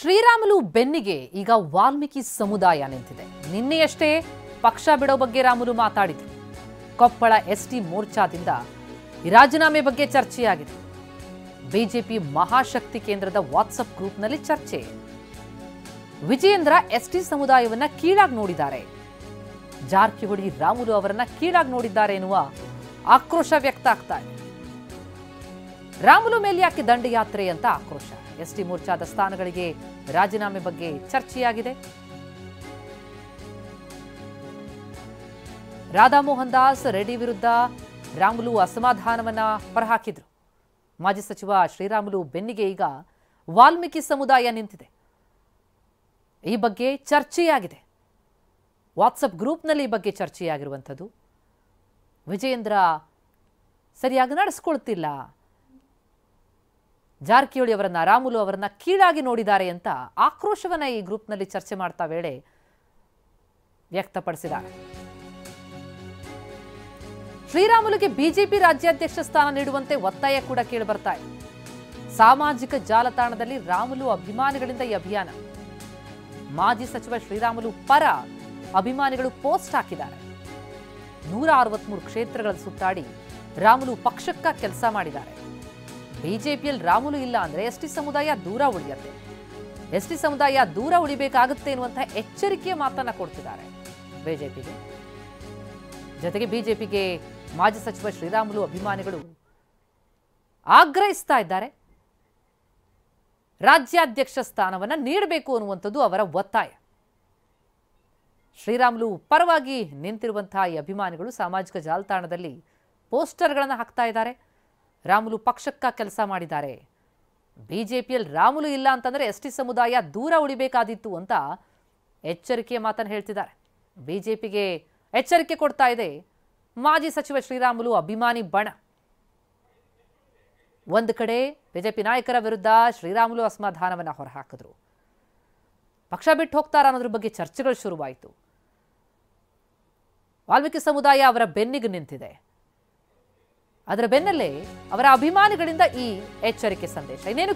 ಶ್ರೀರಾಮುಲು ಬೆನ್ನಿಗೆ ಈಗ ವಾಲ್ಮೀಕಿ ಸಮುದಾಯ ನಿಂತಿದೆ. ನಿನ್ನೆಯಷ್ಟೇ ಪಕ್ಷ ಬಿಡೋ ಬಗ್ಗೆ ರಾಮುಲು ಮಾತಾಡಿದ್ರು. ಕೊಪ್ಪಳ ಎಸ್ಟಿ ಮೋರ್ಚಾದಿಂದ ರಾಜೀನಾಮೆ ಬಗ್ಗೆ ಚರ್ಚೆಯಾಗಿದೆ. ಬಿಜೆಪಿ ಮಹಾಶಕ್ತಿ ಕೇಂದ್ರದ ವಾಟ್ಸಪ್ ಗ್ರೂಪ್ನಲ್ಲಿ ಚರ್ಚೆ. ವಿಜಯೇಂದ್ರ ಎಸ್ಟಿ ಸಮುದಾಯವನ್ನ ಕೀಳಾಗಿ ನೋಡಿದ್ದಾರೆ, ಜಾರಕಿಹೊಳಿ ರಾಮುಲು ಅವರನ್ನ ಕೀಳಾಗಿ ನೋಡಿದ್ದಾರೆ ಎನ್ನುವ ಆಕ್ರೋಶ ವ್ಯಕ್ತ ಆಗ್ತಾ ಇದೆ. ರಾಮುಲು ಮೇಲೆ ಯಾಕೆ ದಂಡಯಾತ್ರೆ ಅಂತ ಆಕ್ರೋಶ. ಎಸ್ಟಿ ಮೋರ್ಚಾದ ಸ್ಥಾನಗಳಿಗೆ ರಾಜೀನಾಮೆ ಬಗ್ಗೆ ಚರ್ಚೆಯಾಗಿದೆ. ರಾಧಾ ಮೋಹನ್ ದಾಸ್ ರೆಡ್ಡಿ ವಿರುದ್ಧ ರಾಮುಲು ಅಸಮಾಧಾನವನ್ನ ಹೊರಹಾಕಿದ್ರು. ಮಾಜಿ ಸಚಿವ ಶ್ರೀರಾಮುಲು ಬೆನ್ನಿಗೆ ಈಗ ವಾಲ್ಮೀಕಿ ಸಮುದಾಯ ನಿಂತಿದೆ. ಈ ಬಗ್ಗೆ ಚರ್ಚೆಯಾಗಿದೆ. ವಾಟ್ಸಪ್ ಗ್ರೂಪ್ನಲ್ಲಿ ಈ ಬಗ್ಗೆ ಚರ್ಚೆಯಾಗಿರುವಂಥದ್ದು. ವಿಜಯೇಂದ್ರ ಸರಿಯಾಗಿ ನಡೆಸ್ಕೊಳ್ತಿಲ್ಲ, ಜಾರಕಿಹೊಳಿ ಅವರನ್ನ ರಾಮುಲು ಅವರನ್ನ ಕೀಳಾಗಿ ನೋಡಿದ್ದಾರೆ ಅಂತ ಆಕ್ರೋಶವನ್ನ ಈ ಗ್ರೂಪ್ನಲ್ಲಿ ಚರ್ಚೆ ಮಾಡ್ತಾ ವೇಳೆ ವ್ಯಕ್ತಪಡಿಸಿದ್ದಾರೆ. ಶ್ರೀರಾಮುಲುಗೆ ಬಿಜೆಪಿ ರಾಜ್ಯಾಧ್ಯಕ್ಷ ಸ್ಥಾನ ನೀಡುವಂತೆ ಒತ್ತಾಯ ಕೂಡ ಕೇಳಿ ಬರ್ತಾ ಇದೆ. ಸಾಮಾಜಿಕ ಜಾಲತಾಣದಲ್ಲಿ ರಾಮುಲು ಅಭಿಮಾನಿಗಳಿಂದ ಈ ಅಭಿಯಾನ. ಮಾಜಿ ಸಚಿವ ಶ್ರೀರಾಮುಲು ಪರ ಅಭಿಮಾನಿಗಳು ಪೋಸ್ಟ್ ಹಾಕಿದ್ದಾರೆ. 163 ಕ್ಷೇತ್ರಗಳಲ್ಲಿ ಸುತ್ತಾಡಿ ರಾಮುಲು ಪಕ್ಷಕ್ಕ ಕೆಲಸ ಮಾಡಿದ್ದಾರೆ. ಬಿಜೆಪಿಯಲ್ಲಿ ರಾಮುಲು ಇಲ್ಲ ಅಂದ್ರೆ ಎಸ್ಟಿ ಸಮುದಾಯ ದೂರ ಉಳಿಯುತ್ತೆ, ಎಸ್ಟಿ ಸಮುದಾಯ ದೂರ ಉಳಿಬೇಕಾಗುತ್ತೆ ಎನ್ನುವಂತಹ ಎಚ್ಚರಿಕೆಯ ಮಾತನ್ನ ಕೊಡ್ತಿದ್ದಾರೆ ಬಿಜೆಪಿಗೆ. ಜೊತೆಗೆ ಬಿಜೆಪಿಗೆ ಮಾಜಿ ಸಚಿವ ಶ್ರೀರಾಮುಲು ಅಭಿಮಾನಿಗಳು ಆಗ್ರಹಿಸ್ತಾ ಇದ್ದಾರೆ. ರಾಜ್ಯಾಧ್ಯಕ್ಷ ಸ್ಥಾನವನ್ನ ನೀಡಬೇಕು ಅನ್ನುವಂಥದ್ದು ಅವರ ಒತ್ತಾಯ. ಶ್ರೀರಾಮುಲು ಪರವಾಗಿ ನಿಂತಿರುವಂತಹ ಈ ಅಭಿಮಾನಿಗಳು ಸಾಮಾಜಿಕ ಜಾಲತಾಣದಲ್ಲಿ ಪೋಸ್ಟರ್ಗಳನ್ನು ಹಾಕ್ತಾ ಇದ್ದಾರೆ. ರಾಮುಲು ಪಕ್ಷಕ್ಕ ಕೆಲಸ ಮಾಡಿದ್ದಾರೆ, ಬಿಜೆಪಿಯಲ್ಲಿ ರಾಮುಲು ಇಲ್ಲ ಅಂತಂದ್ರೆ ಎಸ್ಟಿ ಸಮುದಾಯ ದೂರ ಉಳಿಬೇಕಾದಿತ್ತು ಅಂತ ಎಚ್ಚರಿಕೆಯ ಮಾತನ್ನು ಹೇಳ್ತಿದ್ದಾರೆ. ಬಿಜೆಪಿಗೆ ಎಚ್ಚರಿಕೆ ಕೊಡ್ತಾ ಇದೆ ಮಾಜಿ ಸಚಿವ ಶ್ರೀರಾಮುಲು ಅಭಿಮಾನಿ ಬಣ. ಒಂದು ಕಡೆ ಬಿಜೆಪಿ ನಾಯಕರ ವಿರುದ್ಧ ಶ್ರೀರಾಮುಲು ಅಸಮಾಧಾನವನ್ನ ಹೊರಹಾಕಿದ್ರು. ಪಕ್ಷ ಬಿಟ್ಟು ಹೋಗ್ತಾರ ಅನ್ನೋದ್ರ ಬಗ್ಗೆ ಚರ್ಚೆಗಳು ಶುರುವಾಯಿತು. ವಾಲ್ಮೀಕಿ ಸಮುದಾಯ ಅವರ ಬೆನ್ನಿಗೆ ನಿಂತಿದೆ. ಅದರ ಬೆನ್ನಲ್ಲೇ ಅವರ ಅಭಿಮಾನಿಗಳಿಂದ ಈ ಎಚ್ಚರಿಕೆ ಸಂದೇಶ. ಇನ್ನೇನು